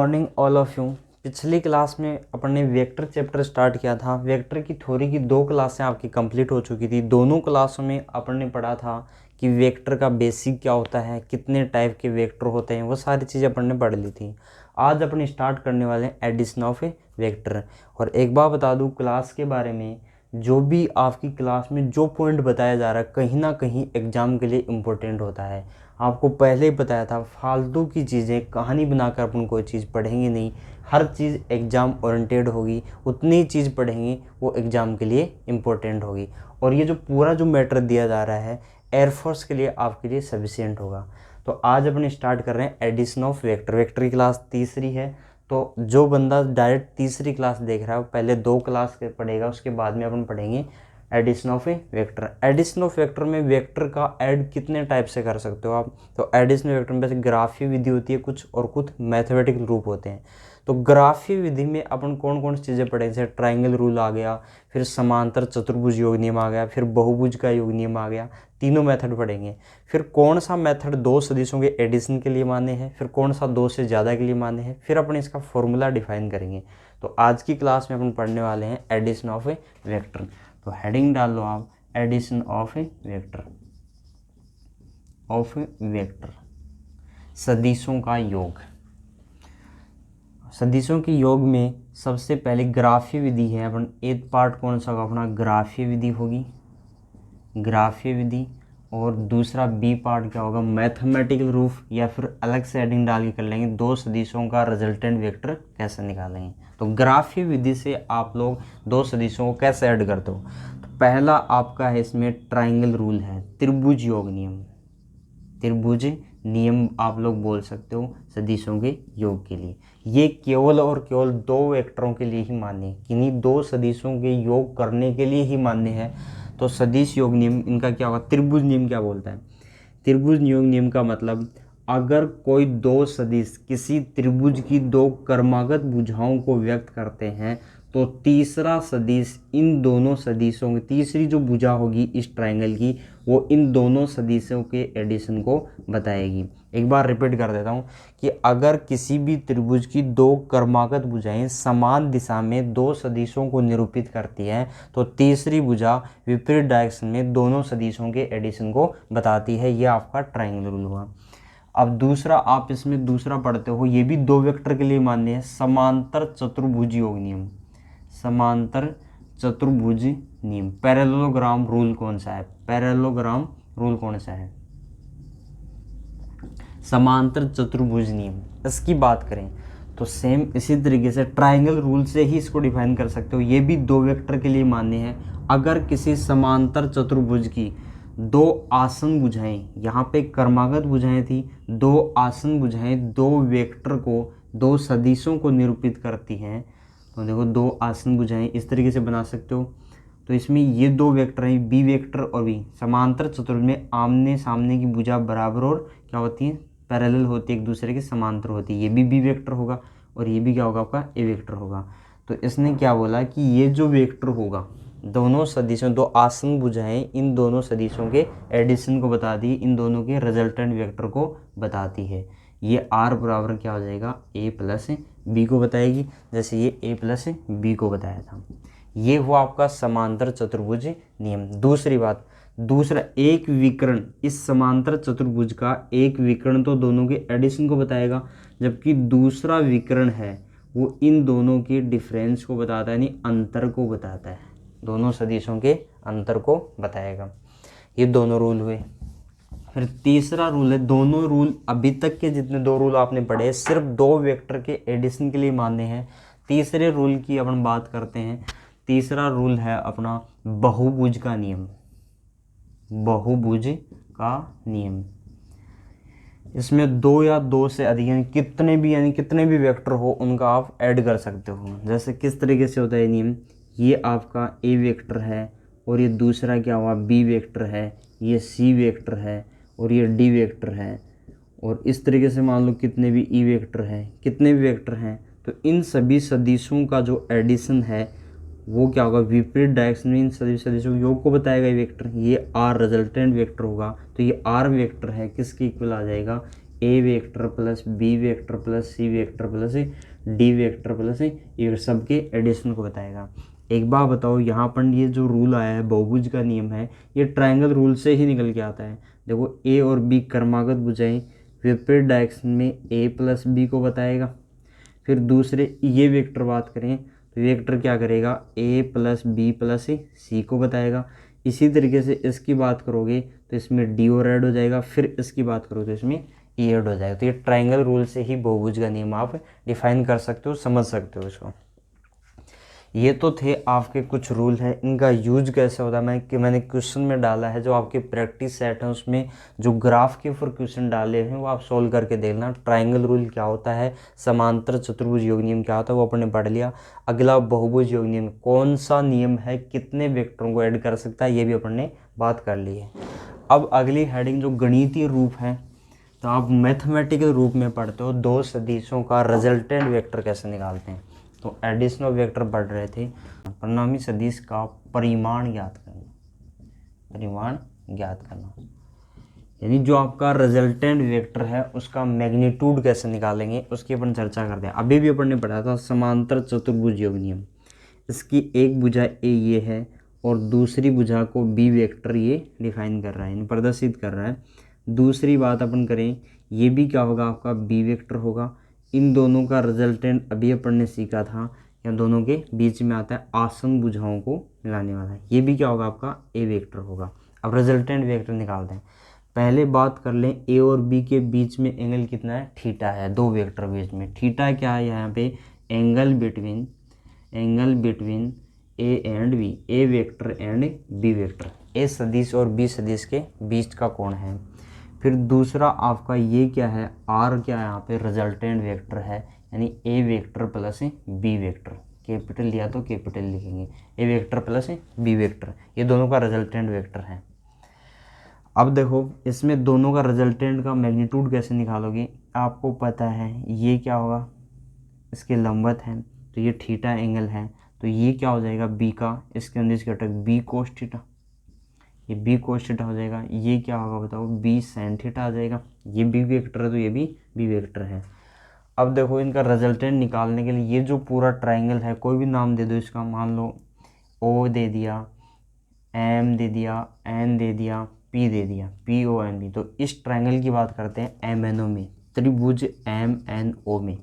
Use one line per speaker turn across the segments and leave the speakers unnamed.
Morning all of you. पिछली class में अपन ने वेक्टर चैप्टर स्टार्ट किया था। वेक्टर की थ्योरी की 2 क्लासें आपकी कंप्लीट हो चुकी थी। दोनों क्लासों में अपन ने पढ़ा था कि वेक्टर का बेसिक क्या होता है, कितने टाइप के वेक्टर होते हैं, वो सारी चीज़ें अपन ने पढ़ ली थी। आज अपन स्टार्ट करने वाले हैं एडिशन ऑफ ए वेक्टर। और एक बार बता दूँ क्लास के बारे में, जो भी आपकी क्लास में जो पॉइंट बताया जा रहा है कहीं ना कहीं एग्जाम के लिए इम्पोर्टेंट होता है। आपको पहले ही बताया था, फालतू की चीज़ें कहानी बनाकर अपन कोई चीज़ पढ़ेंगे नहीं। हर चीज़ एग्ज़ाम ओरिएंटेड होगी, उतनी चीज़ पढ़ेंगे वो एग्ज़ाम के लिए इम्पोर्टेंट होगी। और ये जो पूरा जो मैटर दिया जा रहा है एयरफोर्स के लिए आपके लिए सफिशिएंट होगा। तो आज अपन स्टार्ट कर रहे हैं एडिशन ऑफ वेक्टर। वेक्टर की क्लास तीसरी है, तो जो बंदा डायरेक्ट तीसरी क्लास देख रहा है वो पहले 2 क्लास के पढ़ेगा, उसके बाद में अपन पढ़ेंगे addition of a vector. Addition of vector में वेक्टर का ऐड कितने टाइप से कर सकते हो आप। तो एडिशन वेक्टर में वैसे ग्राफीय विधि होती है कुछ, और कुछ मैथमेटिकल रूप होते हैं। तो ग्राफीय विधि में अपन कौन कौन सी चीज़ें पढ़ेंगे, जैसे ट्राइंगल रूल आ गया, फिर समांतर चतुर्भुज योग नियम आ गया, फिर बहुभुज का योग नियम आ गया। तीनों मेथड पढ़ेंगे। फिर कौन सा मेथड 2 सदिशों के एडिशन के लिए मान्य है, फिर कौन सा 2 से ज़्यादा के लिए मान्य है, फिर अपन इसका फॉर्मूला डिफाइन करेंगे। तो आज की क्लास में अपन पढ़ने वाले हैं एडिशन ऑफ ए वेक्टर। तो हेडिंग डाल लो आप, एडिशन ऑफ ए वेक्टर। सदिशों का योग। सदिशों के योग में सबसे पहले ग्राफीय विधि है। अपन एक पार्ट कौन सा होगा अपना, ग्राफीय विधि होगी, ग्राफीय विधि। और दूसरा बी पार्ट क्या होगा, मैथमेटिकल रूफ, या फिर अलग से हेडिंग डाल के कर लेंगे 2 सदिशों का रिजल्टेंट वेक्टर कैसे निकालेंगे। तो ग्राफीय विधि से आप लोग 2 सदिशों को कैसे ऐड करते हो। तो पहला आपका है इसमें ट्राइंगल रूल है, त्रिभुज योग नियम। त्रिभुज नियम आप लोग बोल सकते हो सदिशों के योग के लिए। ये केवल और केवल 2 वेक्टरों के लिए ही मान्य है, किन्हीं 2 सदिशों के योग करने के लिए ही मान्य है। तो सदिश योग नियम इनका क्या होगा, त्रिभुज नियम क्या बोलता है। त्रिभुज योग नियम का मतलब, अगर कोई 2 सदिश किसी त्रिभुज की 2 क्रमागत भुजाओं को व्यक्त करते हैं तो तीसरा सदिश इन दोनों सदिशों की, तीसरी जो भुजा होगी इस ट्राइंगल की, वो इन दोनों सदिशों के एडिशन को बताएगी। एक बार रिपीट कर देता हूँ कि अगर किसी भी त्रिभुज की 2 क्रमागत भुजाएं समान दिशा में 2 सदिशों को निरूपित करती हैं तो तीसरी भुजा विपरीत डायरेक्शन में दोनों सदिशों के एडिशन को बताती है। यह आपका ट्राइंगल रूल हुआ। अब दूसरा आप इसमें दूसरा पढ़ते हो, ये भी 2 वेक्टर के लिए मान्य है, समांतर चतुर्भुज योग नियम। समांतर चतुर्भुज नियम, पैरेललोग्राम रूल कौन सा है, पैरेललोग्राम रूल कौन सा है, समांतर चतुर्भुज नियम। इसकी बात करें तो सेम इसी तरीके से ट्राइंगल रूल से ही इसको डिफाइन कर सकते हो। ये भी 2 वेक्टर के लिए मान्य है। अगर किसी समांतर चतुर्भुज की 2 आसन भुजाएं, यहाँ पे क्रमागत भुजाएं थी, 2 आसन भुजाएं 2 वेक्टर को, 2 सदिशों को निरूपित करती हैं। तो देखो 2 आसन भुजाएं इस तरीके से बना सकते हो। तो इसमें ये 2 वेक्टर हैं, बी वेक्टर और बी। समांतर चतुर्भुज में आमने सामने की भुजा बराबर और क्या होती है, पैरेलल होती है, एक दूसरे के समांतर होती है। ये भी बी वेक्टर होगा और ये भी क्या होगा आपका ए वेक्टर होगा। तो इसने क्या बोला कि ये जो वेक्टर होगा, दोनों सदिशों, 2 आसन भुजाएं इन दोनों सदिशों के एडिशन को बताती है, इन दोनों के रिजल्टेंट वेक्टर को बताती है। ये आर बराबर क्या हो जाएगा, ए प्लस बी को बताएगी, जैसे ये ए प्लस बी को बताया था। ये हुआ आपका समांतर चतुर्भुज नियम। दूसरी बात, दूसरा एक विकर्ण, इस समांतर चतुर्भुज का एक विकर्ण तो दोनों के एडिशन को बताएगा, जबकि दूसरा विकर्ण है वो इन दोनों के डिफरेंस को बताता है, यानी अंतर को बताता है, दोनों सदिशों के अंतर को बताएगा। ये दोनों रूल हुए। फिर तीसरा रूल है, दोनों रूल अभी तक के जितने 2 रूल आपने पढ़े सिर्फ 2 वेक्टर के एडिशन के लिए मान्य हैं। तीसरे रूल की अपन बात करते हैं। तीसरा रूल है अपना बहुभुज का नियम। बहुभुज का नियम, इसमें 2 या 2 से अधिक यानी कितने भी वेक्टर हो उनका आप ऐड कर सकते हो। जैसे किस तरीके से होता है नियम, ये आपका ए वेक्टर है और ये दूसरा क्या हुआ बी वेक्टर है, ये सी वेक्टर है और ये डी वेक्टर है, और इस तरीके से मान लो कितने भी ई वेक्टर हैं, कितने भी वेक्टर हैं, तो इन सभी सदिशों का जो एडिशन है वो क्या होगा, विपरीत डायरेक्शन में इन सभी सदिशों योग को बताएगा ये वेक्टर। ये आर रिजल्टेंट वेक्टर होगा, तो ये आर वेक्टर है किसके इक्वल आ जाएगा, A vector plus B vector plus C vector plus D vector plus ये सबके एडिशन को बताएगा। एक बार बताओ, यहाँ पर ये जो रूल आया है बहुभुज का नियम है, ये ट्रायंगल रूल से ही निकल के आता है। देखो ए और बी क्रमागत भुजाएं विपरीत डायरेक्शन में ए प्लस बी को बताएगा। फिर दूसरे ये वेक्टर बात करें तो वेक्टर क्या करेगा, ए प्लस बी प्लस सी को बताएगा। इसी तरीके से इसकी बात करोगे तो इसमें डी और ऐड हो जाएगा, फिर इसकी बात करोगे तो इसमें ई ऐड हो जाएगा। तो ये ट्रायंगल रूल से ही बहुभुज का नियम आप डिफाइन कर सकते हो, समझ सकते हो इसको। ये तो थे आपके कुछ रूल हैं, इनका यूज कैसे होता है मैंने क्वेश्चन में डाला है। जो आपके प्रैक्टिस सेट है उसमें जो ग्राफ के ऊपर क्वेश्चन डाले हैं वो आप सोल्व करके देखना। ट्रायंगल रूल क्या होता है, समांतर चतुर्भुज योग नियम क्या होता है वो अपने पढ़ लिया। अगला बहुभुज योग नियम कौन सा नियम है, कितने वेक्टरों को ऐड कर सकता है, ये भी अपन ने बात कर ली है। अब अगली हेडिंग जो गणितीय रूप है, तो आप मैथमेटिकल रूप में पढ़ते हो, दो सदिशों का रिजल्टेंट वेक्टर कैसे निकालते हैं। तो एडिशनल वेक्टर पढ़ रहे थे, परिणामी सदिश का परिमाण ज्ञात करना, परिमाण ज्ञात करना, यानी जो आपका रिजल्टेंट वेक्टर है उसका मैग्नीट्यूड कैसे निकालेंगे उसकी अपन चर्चा करते हैं। अभी भी अपन ने पढ़ा था समांतर चतुर्भुज योग नियम। इसकी एक भुजा ए ये है और दूसरी भुजा को बी वेक्टर ये डिफाइन कर रहा है, यानी प्रदर्शित कर रहा है। दूसरी बात अपन करें, ये भी क्या होगा, आपका बी वेक्टर होगा। इन दोनों का रिजल्टेंट अभी अपन ने सीखा था, या दोनों के बीच में आता है आसन भुजाओं को मिलाने वाला, ये भी क्या होगा, आपका ए वेक्टर होगा। अब रिजल्टेंट वेक्टर निकालते हैं। पहले बात कर लें, ए और बी के बीच में एंगल कितना है, थीटा है, दो वेक्टर बीच में। थीटा क्या है यहाँ पे, angle between A and B, A vector and B vector, A सदिश और बी सदिश के बीच का कोण है। फिर दूसरा आपका ये क्या है, आर क्या है, यहाँ पे रिजल्टेंट वेक्टर है, यानी A vector plus B vector, capital लिया तो कैपिटल लिखेंगे, A vector plus B vector, ये दोनों का रिजल्टेंट वेक्टर है। अब देखो इसमें दोनों का रिजल्टेंट का मैग्नीट्यूड कैसे निकालोगे, आपको पता है ये क्या होगा, इसके लंबवत है, तो ये थीटा एंगल है, तो ये क्या हो जाएगा बी का, इसके अंदर इसके घटक बी कोस थीटा, ये बी कोस थीटा हो जाएगा। ये क्या होगा बताओ, बी साइन थीटा आ जाएगा। ये बी वेक्टर है तो ये भी बी वेक्टर है। अब देखो इनका रिजल्टेंट निकालने के लिए ये जो पूरा ट्रायंगल है, कोई भी नाम दे दो इसका, मान लो ओ दे दिया, एम दे दिया, एन दे दिया, पी दे दिया, पी ओ एन बी। तो इस ट्रायंगल की बात करते हैं एम एन ओ में, त्रिभुज एम एन ओ में।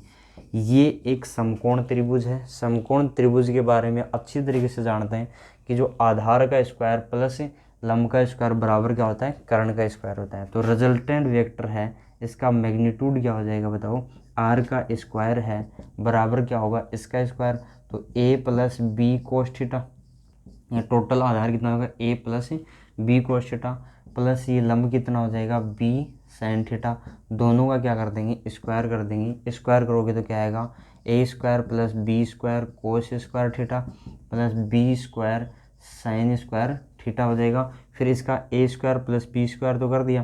ये एक समकोण त्रिभुज है। समकोण त्रिभुज के बारे में अच्छी तरीके से जानते हैं कि जो आधार का स्क्वायर प्लस लंब का स्क्वायर बराबर क्या होता है, कर्ण का स्क्वायर होता है। तो रिजल्टेंट वेक्टर है, इसका मैग्नीट्यूड क्या हो जाएगा बताओ, आर का स्क्वायर है बराबर क्या होगा, इसका स्क्वायर, तो A plus B cos theta, ये टोटल आधार कितना होगा, A plus B cos theta, plus ये लंब कितना हो जाएगा, बी साइन थीटा। दोनों का क्या कर देंगे, स्क्वायर कर देंगे। स्क्वायर करोगे तो क्या आएगा, A square plus B square cos square theta plus B square sine square theta हो जाएगा। फिर इसका A square plus B square तो कर दिया,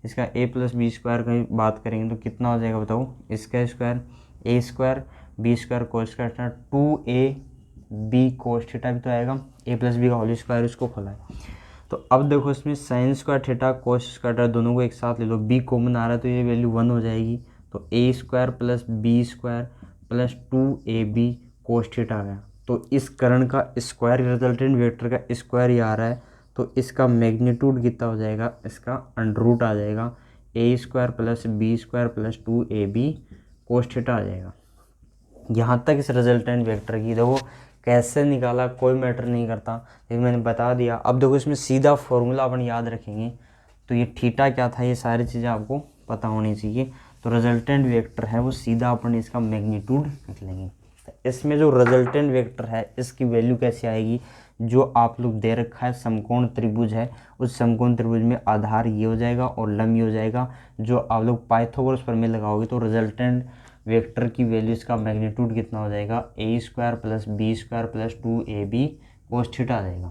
इसका ए प्लस बी स्क्वायर की बात करेंगे तो कितना हो जाएगा बताओ, इसका square A square B square cos square theta, 2a B cos theta भी तो आएगा, ए प्लस बी का होल स्क्वायर इसको खोला है। तो अब देखो इसमें sine square theta cos square theta दोनों को एक साथ ले लो, बी कॉमन आ रहा है तो ये वैल्यू 1 हो जाएगी। तो A square plus B square plus 2ab cos theta आ गया। तो इस कर्ण का स्क्वायर, रिजल्टेंट वेक्टर का स्क्वायर ही आ रहा है, तो इसका मैग्नीट्यूड कितना हो जाएगा, इसका अंडर रूट आ जाएगा, A square plus B square plus 2ab cos theta आ जाएगा। यहाँ तक इस रिजल्टेंट वेक्टर की देखो कैसे निकाला कोई मैटर नहीं करता, लेकिन मैंने बता दिया। अब देखो इसमें सीधा फॉर्मूला अपन याद रखेंगे, तो ये थीटा क्या था, ये सारी चीज़ें आपको पता होनी चाहिए। तो रिजल्टेंट वेक्टर है वो सीधा अपन इसका मैग्नीट्यूड लिख लेंगे। तो इसमें जो रिजल्टेंट वेक्टर है इसकी वैल्यू कैसे आएगी, जो आप लोग दे रखा है समकोण त्रिभुज है, उस समकोण त्रिभुज में आधार ये हो जाएगा और लंब ये हो जाएगा। जो आप लोग पाइथागोरस प्रमेय लगाओगे तो रिजल्टेंट वेक्टर की वैल्यू इसका मैग्नीट्यूड कितना हो जाएगा, A square plus B square plus 2ab cos theta आ जाएगा।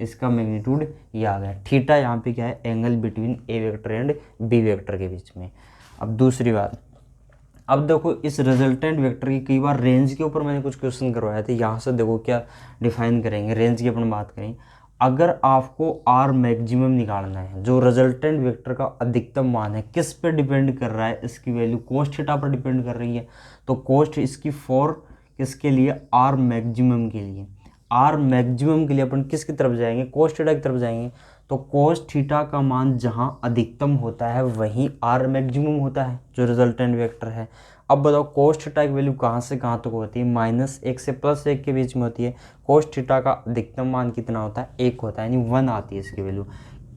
इसका मैग्नीट्यूड ये आ गया। थीटा यहाँ पे क्या है, angle between A vector and B vector के बीच में। अब दूसरी बात, अब देखो इस रिजल्टेंट वेक्टर की कई बार रेंज के ऊपर मैंने कुछ क्वेश्चन करवाए थे। यहाँ से देखो क्या डिफाइन करेंगे, रेंज की अपन बात करें। अगर आपको आर मैक्सिमम निकालना है, जो रिजल्टेंट वेक्टर का अधिकतम मान है, किस पे डिपेंड कर रहा है, इसकी वैल्यू कोस थीटा पर डिपेंड कर रही है। तो कोस इसकी फॉर किसके लिए, आर मैक्सिमम के लिए। आर मैक्सिमम के लिए अपन किसकी तरफ जाएंगे, कोस थीटा की तरफ जाएंगे। तो कोस थीटा का मान जहां अधिकतम होता है वहीं आर मैक्सिमम होता है, जो रिजल्टेंट वेक्टर है। अब बताओ कोस थीटा की वैल्यू कहाँ से कहाँ तक होती है, -1 से +1 के बीच में होती है। कोस थीटा का अधिकतम मान कितना होता है, 1 होता है, यानी 1 आती है इसकी वैल्यू।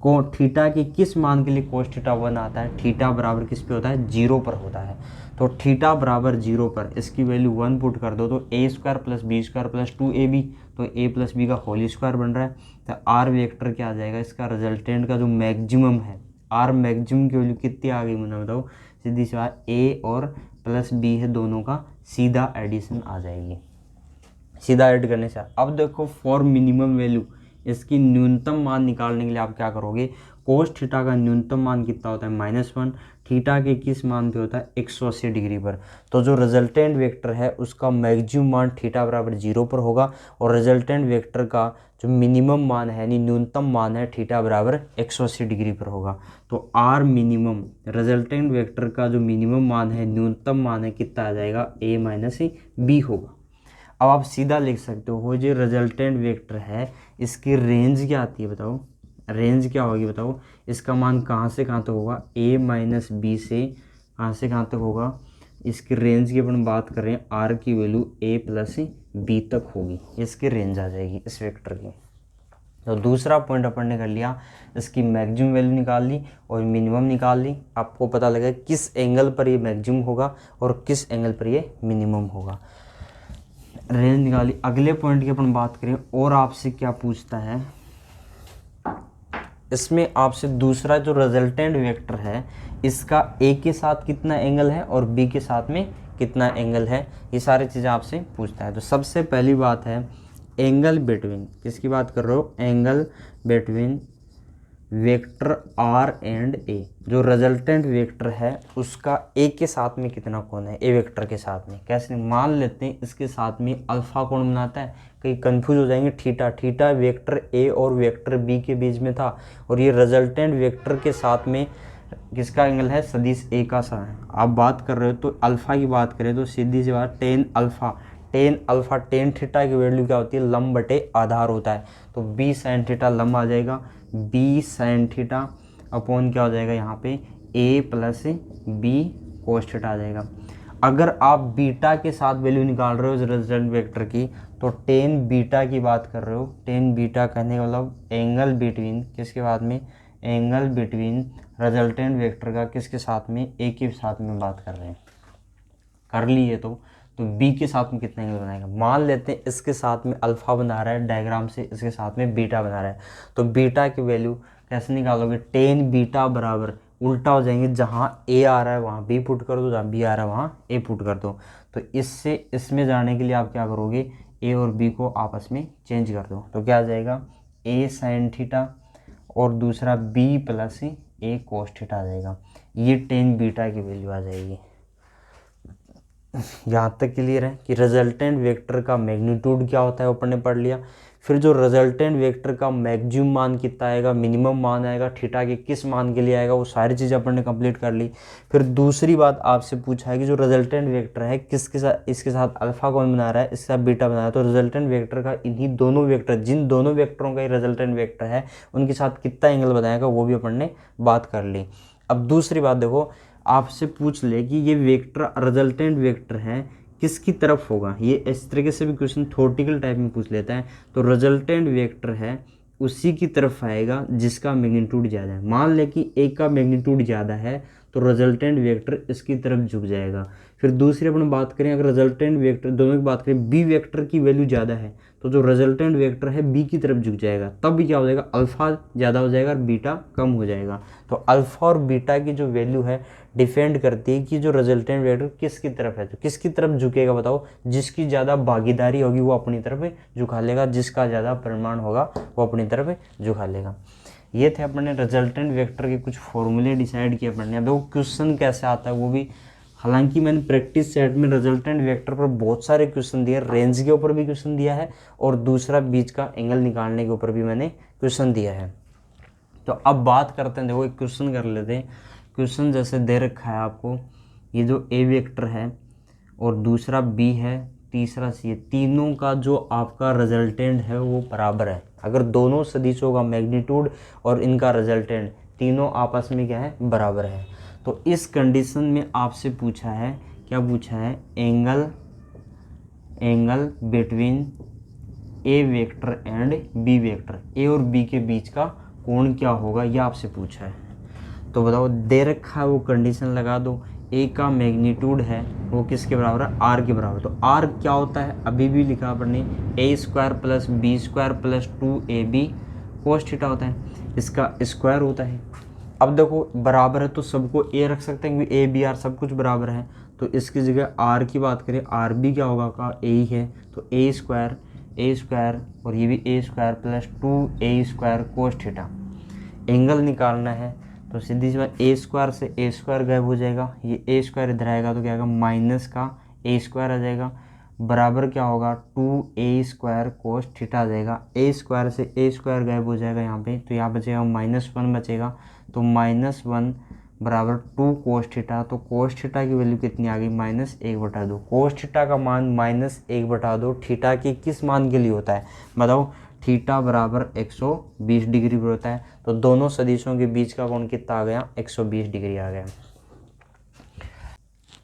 को थीटा के किस मान के लिए कोस थीटा 1 आता है, थीटा बराबर किस पे होता है, 0 पर होता है। तो थीटा बराबर 0 पर इसकी वैल्यू 1 पुट कर दो, तो a² + b² + 2ab, तो a + b का होल स्क्वायर बन रहा है। तो आर वेक्टर क्या आ जाएगा, इसका रिजल्टेंट का जो मैक्सिमम है, आर मैक्सिमम की वैल्यू कितनी आ गई मैंने बताओ, सीधी सी बात, a और +b है दोनों का सीधा एडिशन आ जाएगी। सीधा ऐड करने से अब देखो फॉर मिनिमम वैल्यू, इसकी न्यूनतम मान निकालने के लिए आप क्या करोगे, कोस थीटा का न्यूनतम मान कितना होता है, -1, थीटा के किस मान पे होता है, 180 डिग्री पर। तो जो रिजल्टेंट वेक्टर है उसका मैक्सिमम मान थीटा बराबर 0 पर होगा, और रिजल्टेंट वेक्टर का जो मिनिमम मान है यानी न्यूनतम मान है, थीटा बराबर 180 डिग्री पर होगा। तो आर मिनिमम, रिजल्टेंट वेक्टर का जो मिनिमम मान है, न्यूनतम मान है, कितना आ जाएगा, a - b होगा। अब आप सीधा लिख सकते हो, जो रिजल्टेंट वेक्टर है इसकी रेंज क्या आती है बताओ, रेंज क्या होगी बताओ, इसका मान कहाँ से कहाँ तक होगा, a - b से कहाँ से कहाँ तक होगा, इसकी रेंज की अपन बात कर रहे हैं, आर की वैल्यू a + b तक होगी, इसकी रेंज आ जाएगी इस वेक्टर की। तो दूसरा पॉइंट अपन ने कर लिया, इसकी मैक्सिमम वैल्यू निकाल ली और मिनिमम निकाल ली। आपको पता लगा किस एंगल पर ये मैक्सिमम होगा और किस एंगल पर ये मिनिमम होगा, रेंज निकाली। अगले पॉइंट की अपन बात करें, और आपसे क्या पूछता है, इसमें आपसे दूसरा जो रिजल्टेंट वेक्टर है इसका a के साथ कितना एंगल है और b के साथ में कितना एंगल है, ये सारी चीज़ें आपसे पूछता है। तो सबसे पहली बात है एंगल बिटवीन, किसकी बात कर रहे हो, angle between vector r and a। जो रिजल्टेंट वेक्टर है उसका a के साथ में कितना कोण है, a वेक्टर के साथ में। कैसे, मान लेते हैं इसके साथ में अल्फा कोण बनाता है, कहीं कंफ्यूज हो जाएंगे, थीटा वेक्टर a और वेक्टर b के बीच में था, और ये रिजल्टेंट वेक्टर के साथ में किसका एंगल है, सदिश a का सा है। आप बात कर रहे हो तो अल्फा की बात करें तो सीधी सी बात टेन थीटा की वैल्यू क्या होती है, लंब बटे आधार होता है। तो b sin थीटा लंब आ जाएगा, b sin थीटा अपॉन क्या हो जाएगा यहाँ पे, a + b cos थीटा आ जाएगा। अगर आप बीटा के साथ वैल्यू निकाल रहे हो रिजल्टेंट वेक्टर की, तो टेन बीटा की बात कर रहे हो, टेन बीटा कहने का मतलब एंगल बिटवीन किसके बाद में, एंगल बिटवीन रिजल्टेंट वेक्टर का किसके साथ में, a के साथ में बात कर रहे हैं। कर लिए तो b के साथ में कितना एंगल बनाएगा, मान लेते हैं इसके साथ में अल्फा बना रहा है डायग्राम से, इसके साथ में बीटा बना रहा है। तो बीटा की वैल्यू कैसे निकालोगे, टेन बीटा बराबर उल्टा हो जाएंगे, जहाँ a आ रहा है वहाँ b पुट कर दो, जहाँ b आ रहा है वहाँ a पुट कर दो। तो इससे इसमें जाने के लिए आप क्या करोगे, a और b को आपस में चेंज कर दो, तो क्या आ जाएगा, a sin थीटा और दूसरा b + a cos थीटा आ जाएगा। ये टेन बीटा की वैल्यू आ जाएगी। यहाँ तक क्लियर है कि रिजल्टेंट वेक्टर का मैग्नीट्यूड क्या होता है, अपन ने पढ़ लिया। फिर जो रिजल्टेंट वेक्टर का मैक्सिमम मान कितना आएगा, मिनिमम मान आएगा, थीटा के किस मान के लिए आएगा, वो सारी चीज़ अपन ने कंप्लीट कर ली। फिर दूसरी बात आपसे पूछा है कि जो रिजल्टेंट वेक्टर है किसके साथ, इसके साथ अल्फा कौन बना रहा है, इसके साथ बीटा बना रहा है। तो रिजल्टेंट वेक्टर का इन्हीं दोनों वेक्टर, जिन दोनों वेक्टरों का रिजल्टेंट वेक्टर है उनके साथ कितना एंगल बनाएगा, वो भी अपन ने बात कर ली। अब दूसरी बात देखो, आपसे पूछ ले कि ये वेक्टर रिजल्टेंट वेक्टर है किसकी तरफ होगा, ये इस तरीके से भी क्वेश्चन थ्योरेटिकल टाइप में पूछ लेता है। तो रिजल्टेंट वेक्टर है उसी की तरफ आएगा जिसका मैग्नीट्यूड ज़्यादा है। मान ले कि एक का मैग्नीट्यूड ज़्यादा है तो रिजल्टेंट वेक्टर इसकी तरफ झुक जाएगा। फिर दूसरी अपन बात करें, अगर रिजल्टेंट वेक्टर दोनों की बात करें, बी वेक्टर की वैल्यू ज़्यादा है तो जो रिजल्टेंट वेक्टर है बी की तरफ झुक जाएगा, तब भी क्या हो जाएगा, अल्फा ज़्यादा हो जाएगा और बीटा कम हो जाएगा। तो अल्फा और बीटा की जो वैल्यू है डिपेंड करती है कि जो रिजल्टेंट वेक्टर किसकी तरफ है, तो किसकी तरफ झुकेगा बताओ, जिसकी ज़्यादा भागीदारी होगी वो अपनी तरफ झुका लेगा, जिसका ज़्यादा परिमाण होगा वो अपनी तरफ झुका लेगा। ये थे अपने रिजल्टेंट वेक्टर के कुछ फॉर्मूले डिसाइड किए अपने। अब वो क्वेश्चन कैसे आता है वो भी, हालांकि मैंने प्रैक्टिस सेट में रिजल्टेंट वेक्टर पर बहुत सारे क्वेश्चन दिए, रेंज के ऊपर भी क्वेश्चन दिया है और दूसरा बीच का एंगल निकालने के ऊपर भी मैंने क्वेश्चन दिया है। तो अब बात करते हैं, देखो एक क्वेश्चन कर लेते हैं। क्वेश्चन जैसे दे रखा है आपको, ये जो ए वेक्टर है और दूसरा बी है, तीसरा सी है, तीनों का जो आपका रिजल्टेंट है वो बराबर है। अगर दोनों सदिशों का मैग्नीट्यूड और इनका रिजल्टेंट तीनों आपस में क्या है, बराबर है, तो इस कंडीशन में आपसे पूछा है, क्या पूछा है, angle between A vector and B vector, A और बी के बीच का कोण क्या होगा, ये आपसे पूछा है। तो बताओ, दे रखा है वो कंडीशन लगा दो। ए का मैग्नीट्यूड है वो किसके बराबर है, आर के बराबर। तो आर क्या होता है, अभी भी लिखा आपने, A square plus B square plus 2ab cos theta होता है, इसका स्क्वायर होता है। अब देखो बराबर है तो सबको ए रख सकते हैं क्योंकि ए बी आर सब कुछ बराबर है। तो इसकी जगह आर की बात करें, आर भी क्या होगा का ए ही है, तो ए स्क्वायर और ये भी A square plus 2a² cos theta. Angle निकालना है तो सीधी सी बात, ए स्क्वायर से ए स्क्वायर गायब हो जाएगा, ये ए स्क्वायर इधर आएगा तो क्या आएगा, माइनस का ए स्क्वायर आ जाएगा, बराबर क्या होगा 2a² कोस थीटा आ जाएगा। ए स्क्वायर से ए स्क्वायर गायब हो जाएगा यहाँ पे, तो यहाँ बचेगा -1 बचेगा, तो -1 बराबर 2 कोस थीटा। तो कोस थीटा की वैल्यू कितनी आ गई, -1/2। कोस थीटा का मान -1/2 थीटा की किस मान के लिए होता है बताओ, थीटा बराबर 120 डिग्री पर होता है। तो दोनों सदिशों के बीच का कोण कितना आ गया, 120 डिग्री आ गया।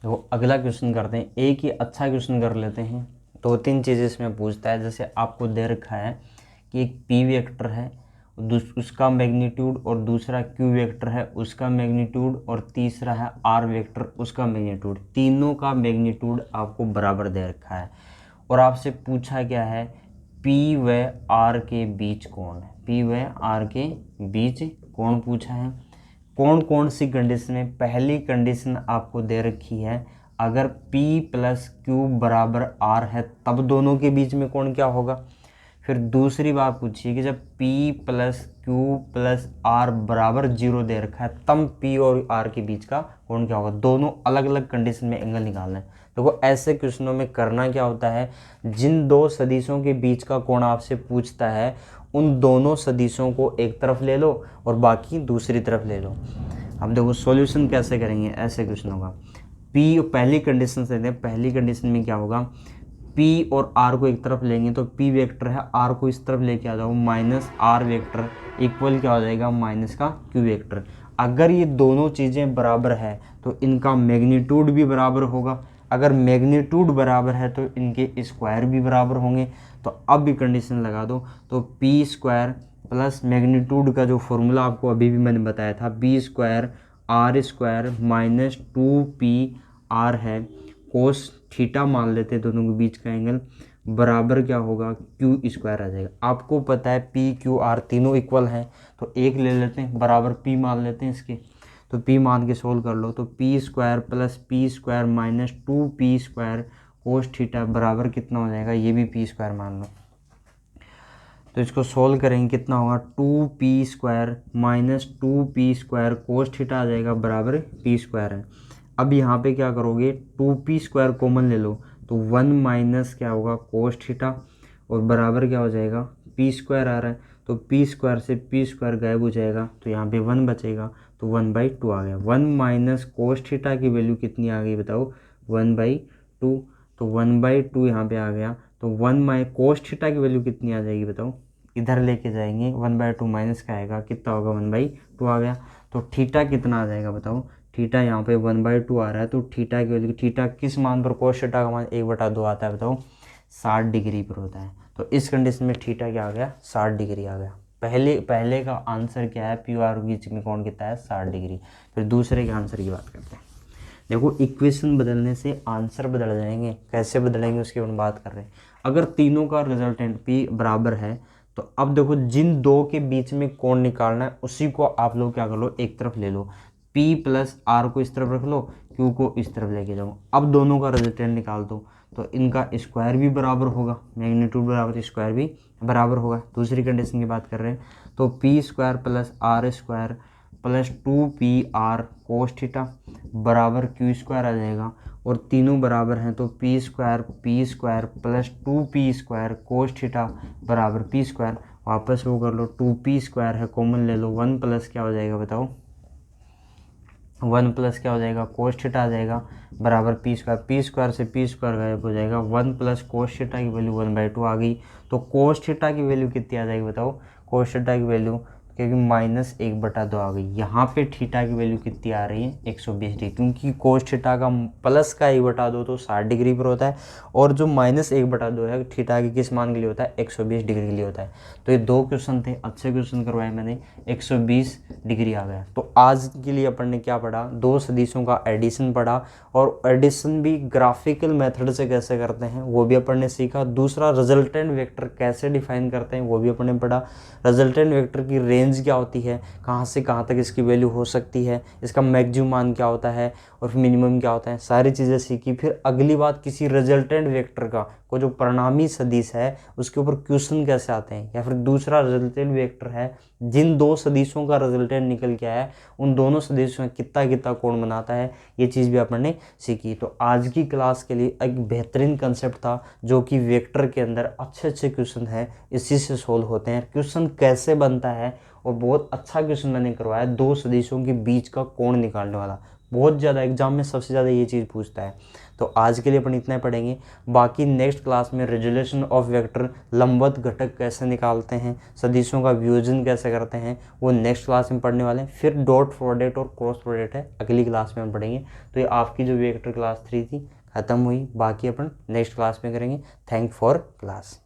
तो अगला क्वेश्चन करते हैं, एक ही अच्छा क्वेश्चन कर लेते हैं। 2-3 चीज़ें इसमें पूछता है, जैसे आपको दे रखा है कि एक पी वेक्टर है, उसका मैग्नीट्यूड, और दूसरा क्यू वेक्टर है उसका मैग्नीट्यूड, और तीसरा है आर वेक्टर उसका मैग्नीट्यूड। तीनों का मैग्नीट्यूड आपको बराबर दे रखा है और आपसे पूछा क्या है, पी व आर के बीच कोण है, पी व आर के बीच कोण पूछा है। कौन सी कंडीशन है, पहली कंडीशन आपको दे रखी है, अगर P + Q बराबर R है तब दोनों के बीच में कोण क्या होगा। फिर दूसरी बात पूछिए कि जब P + Q + R बराबर 0 दे रखा है तब P और R के बीच का कोण क्या होगा। दोनों अलग अलग कंडीशन में एंगल निकालना है। देखो ऐसे क्वेश्चनों में करना क्या होता है, जिन दो सदिशों के बीच का कोण आपसे पूछता है उन दोनों सदिशों को एक तरफ ले लो और बाकी दूसरी तरफ ले लो। अब देखो सॉल्यूशन कैसे करेंगे ऐसे क्वेश्चनों का। P पहली कंडीशन से दें, पहली कंडीशन में क्या होगा, P और R को एक तरफ लेंगे तो P वेक्टर है, R को इस तरफ लेके आ जाओ, -R वेक्टर इक्वल क्या हो जाएगा, माइनस का Q वेक्टर। अगर ये दोनों चीज़ें बराबर है तो इनका मैग्नीट्यूड भी बराबर होगा, अगर मैग्नीट्यूड बराबर है तो इनके स्क्वायर भी बराबर होंगे। तो अब भी कंडीशन लगा दो, तो P² प्लस मैग्नीट्यूड का जो फॉर्मूला आपको अभी भी मैंने बताया था, B² R² -2PR है, कोस थीटा मान लेते हैं दोनों के बीच का एंगल, बराबर क्या होगा, Q² आ जाएगा। आपको पता है P Q R तीनों इक्वल हैं तो एक ले लेते हैं, बराबर P मान लेते हैं इसके, तो P मान के सोल्व कर लो, तो P² + P² -2P² cos theta बराबर कितना हो जाएगा, ये भी P² मान लो। तो इसको सोल्व करेंगे कितना होगा, 2P² -2P² कोस थीटा आ जाएगा बराबर P² है। अब यहाँ पे क्या करोगे, 2P² कॉमन ले लो तो 1 माइनस क्या होगा, कोस थीटा, और बराबर क्या हो जाएगा, P² आ रहा है तो P² से P² गायब हो जाएगा तो यहाँ पे 1 बचेगा, तो 1/2 आ गया। 1 माइनस कोस थीटा की वैल्यू कितनी आ गई बताओ, 1/2, तो 1/2 यहाँ पे आ गया। तो 1 कोस थीटा की वैल्यू कितनी आ जाएगी बताओ, इधर लेके जाएंगे 1/2 माइनस का आएगा, कितना होगा, 1/2 आ गया। तो थीटा कितना आ जाएगा बताओ, थीटा यहाँ पे 1/2 आ रहा है तो थीटा की वैल्यू, थीटा किस मान पर, कोस थीटा का मान 1/2 आता है बताओ, 60 डिग्री पर होता है। तो इस कंडीशन में थीटा क्या आ गया, 60 डिग्री आ गया। पहले का आंसर क्या है, P और बीच में कोण कितना है, 60 डिग्री। फिर दूसरे के आंसर की बात करते हैं। देखो इक्वेशन बदलने से आंसर बदल जाएंगे, कैसे बदलेंगे उसकी हम बात कर रहे हैं। अगर तीनों का रिजल्टेंट P बराबर है तो अब देखो जिन दो के बीच में कोण निकालना है उसी को आप लोग क्या कर लो, एक तरफ ले लो, P + R को इस तरफ रख लो, Q को इस तरफ लेके जाओ। अब दोनों का रिजल्टेंट निकाल दो तो इनका स्क्वायर भी बराबर होगा, मैग्नीट्यूड बराबर तो स्क्वायर भी बराबर होगा। दूसरी कंडीशन की बात कर रहे हैं तो P² + R² + 2PR cos theta बराबर Q² आ जाएगा, और तीनों बराबर हैं तो P² + 2P² कोस थीटा बराबर P²। वापस वो कर लो, 2p² है कॉमन ले लो, 1 प्लस क्या हो जाएगा बताओ, 1 प्लस क्या हो जाएगा, कोस थीटा आ जाएगा बराबर p² से p² गायब हो जाएगा, 1 प्लस कोस थीटा की वैल्यू 1/2 आ गई। तो कोस थीटा की वैल्यू कितनी आ जाएगी बताओ, कोस थीटा की वैल्यू क्योंकि -1/2 आ गई। यहाँ पे थीटा की वैल्यू कितनी आ रही है, 120 डिग्री, क्योंकि कोस थीटा का प्लस का 1/2 तो 60 डिग्री पर होता है, और जो -1/2 है थीटा के किस मान के लिए होता है, 120 डिग्री के लिए होता है। तो ये 2 क्वेश्चन थे, अच्छे क्वेश्चन करवाए मैंने, 120 डिग्री आ गया। तो आज के लिए अपन ने क्या पढ़ा, 2 सदिशों का एडिशन पढ़ा, और एडिशन भी ग्राफिकल मेथड से कैसे करते हैं वो भी अपन ने सीखा। दूसरा, रिजल्टेंट वेक्टर कैसे डिफाइन करते हैं वो भी अपन ने पढ़ा। रिजल्टेंट वेक्टर की रेंज क्या होती है, कहाँ से कहाँ तक इसकी वैल्यू हो सकती है, इसका मैक्सिमम मान क्या होता है और मिनिमम क्या होता है, सारी चीज़ें सीखी। फिर अगली बात, किसी रिजल्टेंट वेक्टर का को जो परिणामी सदिश है उसके ऊपर क्वेश्चन कैसे आते हैं, या फिर दूसरा रिजल्टेंट वेक्टर है जिन 2 सदिशों का रिजल्टेंट निकल के आया है उन दोनों सदिशों में कितना कितना कोण बनाता है, ये चीज़ भी अपन ने सीखी। तो आज की क्लास के लिए एक बेहतरीन कंसेप्ट था, जो कि वेक्टर के अंदर अच्छे अच्छे क्वेश्चन हैं इसी से सोल्व होते हैं, क्वेश्चन कैसे बनता है, और बहुत अच्छा क्वेश्चन मैंने करवाया 2 सदिशों के बीच का कोण निकालने वाला। बहुत ज़्यादा एग्जाम में सबसे ज़्यादा ये चीज़ पूछता है। तो आज के लिए अपन इतना ही पढ़ेंगे, बाकी नेक्स्ट क्लास में रिजोल्यूशन ऑफ वेक्टर, लंबवत घटक कैसे निकालते हैं, सदिशों का वियोजन कैसे करते हैं, वो नेक्स्ट क्लास में पढ़ने वाले हैं। फिर डॉट प्रोडक्ट और क्रॉस प्रोडक्ट है, अगली क्लास में हम पढ़ेंगे। तो ये आपकी जो वेक्टर क्लास 3 थी खत्म हुई, बाकी अपन नेक्स्ट क्लास में करेंगे। Thank for class.